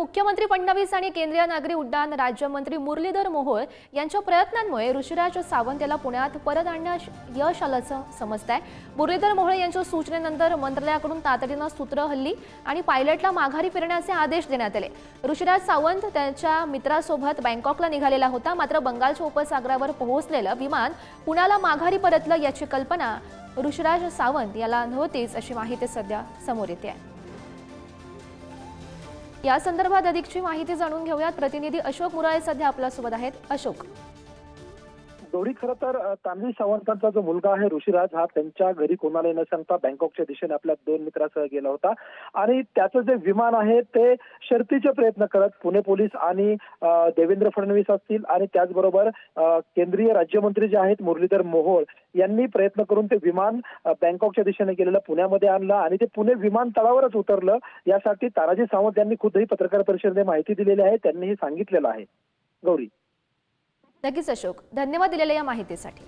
मुख्यमंत्री फडणवीस आणि केंद्रीय नागरी उड्डाण राज्यमंत्री मुरलीधर मोहोळ यांच्या प्रयत्नांमुळे ऋषिराज सावंत याला पुण्यात परत आणण्यास यश आल्याचं समजतंय। मुरलीधर मोहोळ यांच्या सूचनेनंतर मंत्रालयाकडून तातडीनं सूत्र हल्ली आणि पायलटला माघारी फिरण्याचे आदेश देण्यात आले। ऋषिराज सावंत त्याच्या मित्रासोबत बँकॉकला निघालेला होता, मात्र बंगालच्या उपसागरावर पोहोचलेलं विमान पुण्याला माघारी परतलं याची कल्पना ऋषिराज सावंत याला नव्हतीच, अशी माहिती सध्या समोर येते आहे। या संदर्भात अधिकची माहिती जाणून घेऊयात। प्रतिनिधी अशोक मुराळे सध्या आपल्यासोबत आहेत। अशोक, गौरी, खरं तर तान्हवी सावंतांचा जो मुलगा आहे ऋषिराज, हा त्यांच्या घरी कोणाला न सांगता बँकॉकच्या दिशेने आपल्या 2 मित्रांसह गेला होता आणि त्याचं जे विमान आहे ते शर्थीचे प्रयत्न करत पुणे पोलीस आणि देवेंद्र फडणवीस असतील आणि त्याचबरोबर केंद्रीय राज्यमंत्री जे आहेत मुरलीधर मोहोळ यांनी प्रयत्न करून ते विमान बँकॉकच्या दिशेने गेलेलं पुण्यामध्ये आणलं आणि ते पुणे विमानतळावरच उतरलं। यासाठी तानाजी सावंत यांनी खुदही पत्रकार परिषदेत माहिती दिलेली आहे, त्यांनीही सांगितलेलं आहे। गौरी, नक्कीच अशोक, धन्यवाद दिलेल्या या माहितीसाठी।